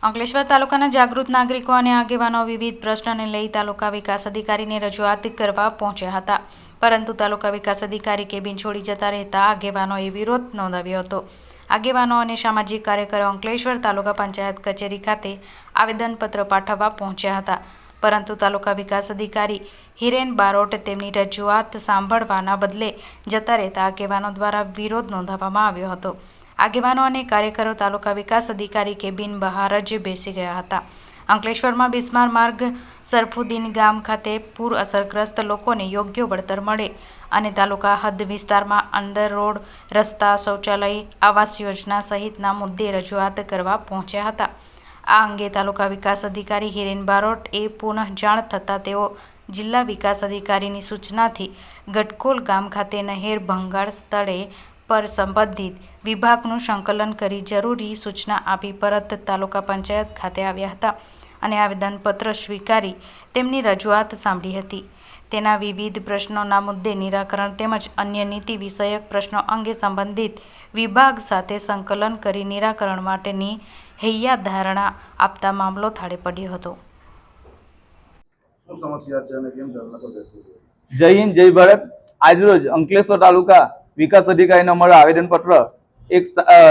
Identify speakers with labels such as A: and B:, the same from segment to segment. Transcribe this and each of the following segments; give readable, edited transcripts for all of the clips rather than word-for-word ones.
A: અંકલેશ્વર તાલુકાના જાગૃત નાગરિકો અને આગેવાનો વિવિધ પ્રશ્નને લઈ તાલુકા વિકાસ અધિકારીને રજૂઆત કરવા પહોંચ્યા હતા, પરંતુ તાલુકા વિકાસ અધિકારી કેબિન છોડી જતા રહેતા આગેવાનોએ વિરોધ નોંધાવ્યો હતો. આગેવાનો અને સામાજિક કાર્યકરો અંકલેશ્વર તાલુકા પંચાયત કચેરી ખાતે આવેદનપત્ર પાઠવવા પહોંચ્યા હતા, પરંતુ તાલુકા વિકાસ અધિકારી હિરેન બારોટ તેમની રજૂઆત સાંભળવાના બદલે જતા રહેતા આગેવાનો દ્વારા વિરોધ નોંધાવવામાં આવ્યો હતો. આગેવાનો અને કાર્યકરો તાલુકા વિકાસ અધિકારી કેબિન બહાર જ બેસી ગયા હતા. અંકલેશ્વરમાં બિસ્માર માર્ગ સરફુદ્દીન ગામ ખાતે પૂર અસરગ્રસ્ત લોકોને યોગ્ય વળતર મળે અને તાલુકા હદ વિસ્તારમાં અંદર રોડ, રસ્તા, શૌચાલય, આવાસ યોજના સહિતના મુદ્દે રજૂઆત કરવા પહોંચ્યા હતા. આ અંગે તાલુકા વિકાસ અધિકારી હિરેન બારોટએ પુનઃ જાણ થતાં તેઓ જિલ્લા વિકાસ અધિકારીની સૂચનાથી ગટકોલ ગામ ખાતે નહેર ભંગાણ સ્થળે પર સંબંધિત વિભાગનું સંકલન કરી જરૂરી સૂચના આપી પરત તાલુકા પંચાયત ખાતે આવ્યા હતા અને આવેદનપત્ર સ્વીકારી તેમની રજૂઆત સાંભળી હતી. તેના વિવિધ પ્રશ્નોના મુદ્દે નિરાકરણ તેમજ અન્ય નીતિ વિષયક પ્રશ્નો અંગે સંબંધિત વિભાગ સાથે સંકલન કરી નિરાકરણ માટેની હૈયાધારણા આપતા મામલો થાળે પડ્યો હતો.
B: જય હિન્દ, જય ભારત. આજરોજ અંકલેશ્વર તાલુકા વિકાસ અધિકારીને અમારું આવેદનપત્ર એક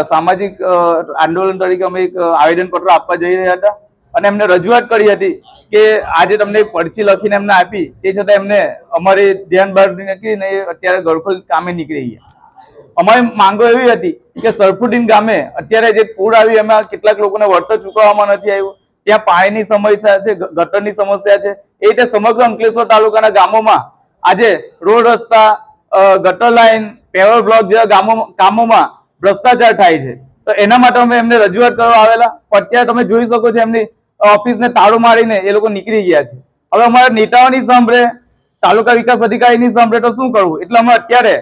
B: સામાજિક આંદોલન તરીકે અમે એક આવેદનપત્ર આપવા જઈ રહ્યા હતા અને એમને રજૂઆત કરી હતી કે આજે તમને પડછી લખીને એમને આપી, તે છતાં એમને અમારે ધ્યાન બહાર નીકળીને અત્યારે ગળખોલ કામે નીકળી ગયા. અમારી માંગો એવી હતી કે સરફુદ્દીન ગામે અત્યારે જે પૂર આવ્યું એમાં કેટલાક લોકોને વળતર ચૂકવવામાં નથી આવ્યું, ત્યાં પાણીની સમસ્યા છે, ગટરની સમસ્યા છે. એ રીતે સમગ્ર અંકલેશ્વર તાલુકાના ગામોમાં આજે રોડ, રસ્તા, ગટર લાઈન, પેવર બ્લોક જેવા કામોમાં ભ્રષ્ટાચાર થાય છે. તો એના માટે અમે એમને રજૂઆત કરવા આવેલા, અત્યારે તમે જોઈ શકો છો એમની ઓફિસને તાળું મારીને એ લોકો નીકળી ગયા છે. હવે અમારા નેતાઓની સાંભળે, તાલુકા વિકાસ અધિકારીની સાંભળે તો શું કરવું? એટલે અમે અત્યારે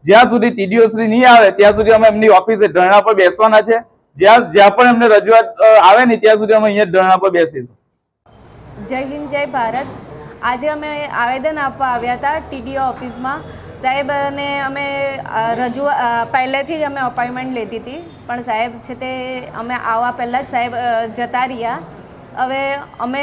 B: જ્યાં સુધી ટીડીઓ શ્રી નહીં આવે ત્યાં સુધી અમે એમની ઓફિસે ધરણા પર બેસવાના છે. જ્યાં પણ એમને રજૂઆત આવે ને ત્યાં સુધી અમે અહીંયા ધરણા પર બેસીશું.
C: જય હિન્દ, જય ભારત. આજે અમે આવેદન આપવા આવ્યા હતા ટીડીઓ ઓફિસમાં. સાહેબને અમે પહેલેથી જ અમે અપોઇન્ટમેન્ટ લીધી હતી, પણ સાહેબ છે તે અમે આવવા પહેલાં જ સાહેબ જતા રહ્યા. હવે અમે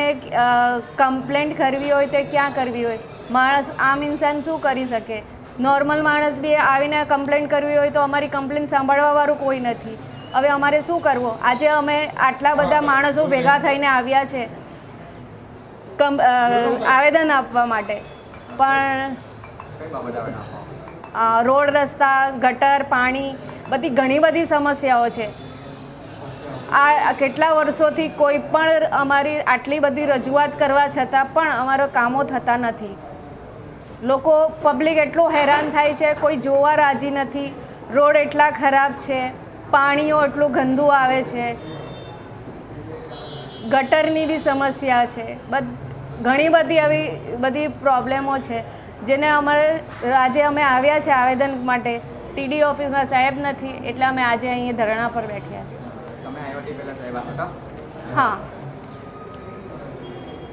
C: કમ્પ્લેન્ટ કરવી હોય તે ક્યાં કરવી હોય? માણસ, આમ ઇન્સાન શું કરી શકે? નોર્મલ માણસ બી આવીને કમ્પ્લેન્ટ કરવી હોય તો અમારી કમ્પ્લેન્ટ સાંભળવાવાળું કોઈ નથી. હવે અમારે શું કરવું? આજે અમે આટલા બધા માણસો ભેગા થઈને આવ્યા છે આવેદન આપવા માટે, પણ રોડ, રસ્તા, ગટર, પાણી, ઘણી બધી સમસ્યાઓ છે. આ કેટલા વર્ષોથી કોઈ પણ અમારી આટલી બધી રજૂઆત કરવા છતાં પણ અમારા કામો થતા નથી. લોકો, પબ્લિક એટલું હેરાન થાય છે, કોઈ જોવા રાજી નથી. રોડ એટલા ખરાબ છે, પાણીઓ એટલું ગંદુ આવે છે, ગટરની બી સમસ્યા છે, ઘણી બધી આવી બધી પ્રોબ્લેમો છે જેને આજે અમે આવ્યા છે આવેદન માટે. ટીડી ઓફિસમાં સાહેબ નથી એટલે અમે આજે અહીંયા ધરણા પર બેઠ્યા છીએ. હા.